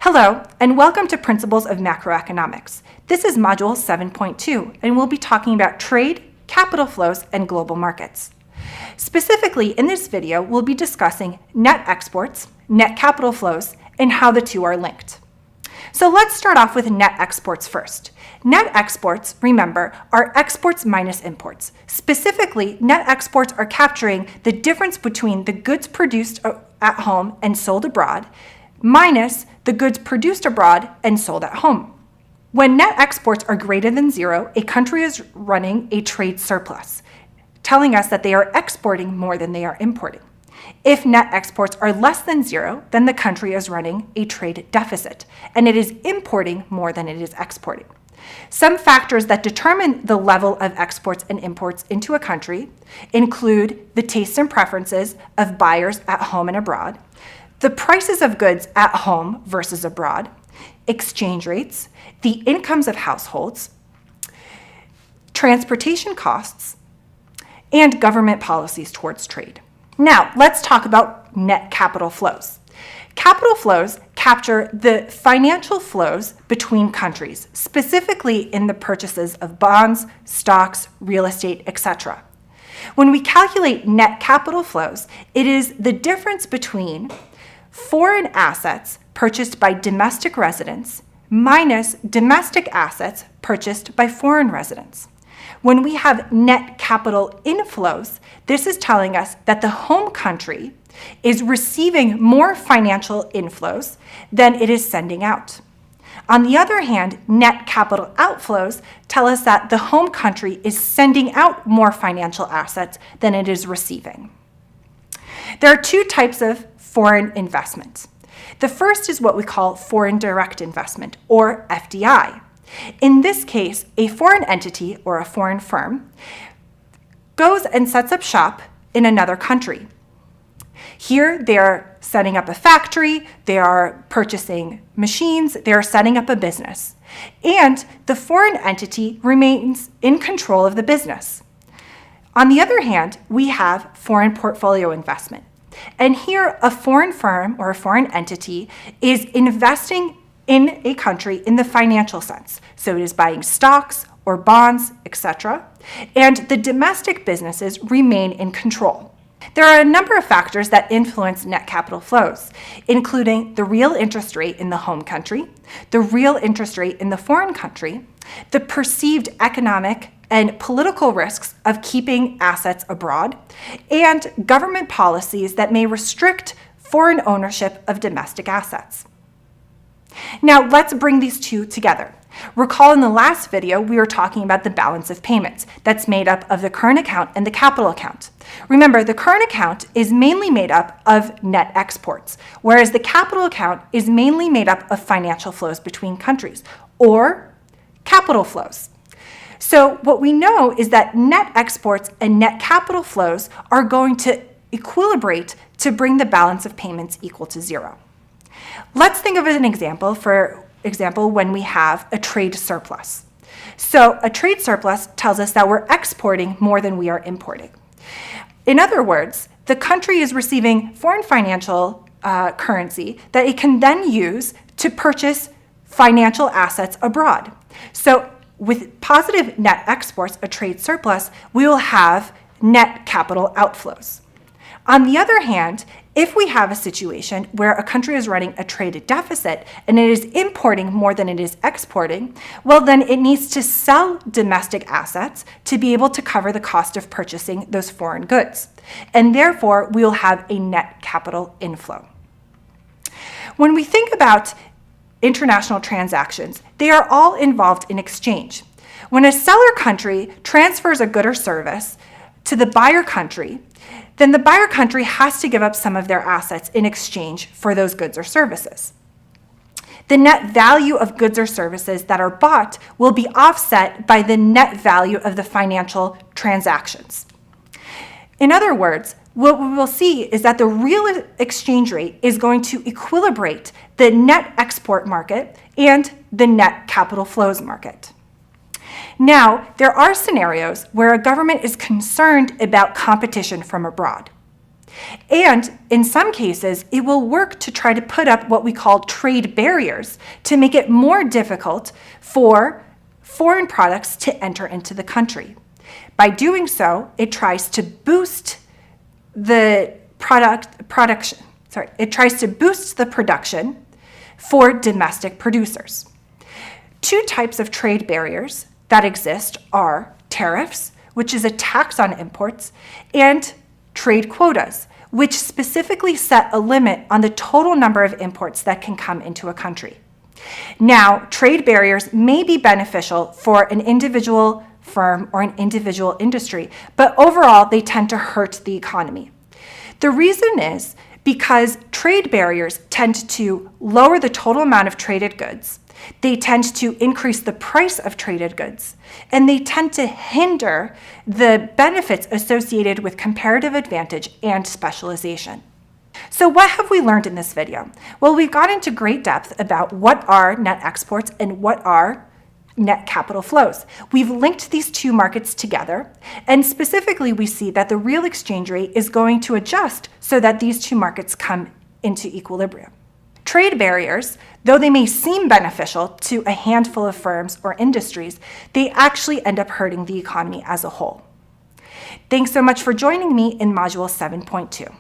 Hello, and welcome to Principles of Macroeconomics. This is Module 7.2, and we'll be talking about trade, capital flows, and global markets. Specifically, in this video, we'll be discussing net exports, net capital flows, and how the two are linked. So let's start off with net exports first. Net exports, remember, are exports minus imports. Specifically, net exports are capturing the difference between the goods produced at home and sold abroad minus the goods produced abroad and sold at home. When net exports are greater than zero, a country is running a trade surplus, telling us that they are exporting more than they are importing. If net exports are less than zero, then the country is running a trade deficit, and it is importing more than it is exporting. Some factors that determine the level of exports and imports into a country include the tastes and preferences of buyers at home and abroad, the prices of goods at home versus abroad, exchange rates, the incomes of households, transportation costs, and government policies towards trade. Now, let's talk about net capital flows. Capital flows capture the financial flows between countries, specifically in the purchases of bonds, stocks, real estate, etc. When we calculate net capital flows, it is the difference between foreign assets purchased by domestic residents minus domestic assets purchased by foreign residents. When we have net capital inflows, this is telling us that the home country is receiving more financial inflows than it is sending out. On the other hand, net capital outflows tell us that the home country is sending out more financial assets than it is receiving. There are two types of foreign investment. The first is what we call foreign direct investment, or FDI. In this case, a foreign entity or a foreign firm goes and sets up shop in another country. Here, they are setting up a factory, they are purchasing machines, they are setting up a business, and the foreign entity remains in control of the business. On the other hand, we have foreign portfolio investment. And here, a foreign firm or a foreign entity is investing in a country in the financial sense. So it is buying stocks or bonds, etc. And the domestic businesses remain in control. There are a number of factors that influence net capital flows, including the real interest rate in the home country, the real interest rate in the foreign country, the perceived economic and political risks of keeping assets abroad, and government policies that may restrict foreign ownership of domestic assets. Now, let's bring these two together. Recall in the last video, we were talking about the balance of payments that's made up of the current account and the capital account. Remember, the current account is mainly made up of net exports, whereas the capital account is mainly made up of financial flows between countries, or capital flows. So what we know is that net exports and net capital flows are going to equilibrate to bring the balance of payments equal to zero. Let's think of an example, for example, when we have a trade surplus. So a trade surplus tells us that we're exporting more than we are importing. In other words, the country is receiving foreign financial currency that it can then use to purchase financial assets abroad. So with positive net exports, a trade surplus, we will have net capital outflows. On the other hand, if we have a situation where a country is running a trade deficit and it is importing more than it is exporting, well, then it needs to sell domestic assets to be able to cover the cost of purchasing those foreign goods. And therefore, we will have a net capital inflow. When we think about international transactions, they are all involved in exchange. When a seller country transfers a good or service to the buyer country, then the buyer country has to give up some of their assets in exchange for those goods or services. The net value of goods or services that are bought will be offset by the net value of the financial transactions. In other words, what we will see is that the real exchange rate is going to equilibrate the net export market and the net capital flows market. Now, there are scenarios where a government is concerned about competition from abroad. And in some cases, it will work to try to put up what we call trade barriers to make it more difficult for foreign products to enter into the country. By doing so, it tries to boost the production for domestic producers. Two types of trade barriers that exist are tariffs, which is a tax on imports, and trade quotas, which specifically set a limit on the total number of imports that can come into a country. Now, trade barriers may be beneficial for an individual firm or an individual industry, but overall, they tend to hurt the economy. The reason is because trade barriers tend to lower the total amount of traded goods, they tend to increase the price of traded goods, and they tend to hinder the benefits associated with comparative advantage and specialization. So what have we learned in this video? Well, we've got into great depth about what are net exports and what are net capital flows. We've linked these two markets together, and specifically we see that the real exchange rate is going to adjust so that these two markets come into equilibrium. Trade barriers, though they may seem beneficial to a handful of firms or industries, they actually end up hurting the economy as a whole. Thanks so much for joining me in Module 7.2.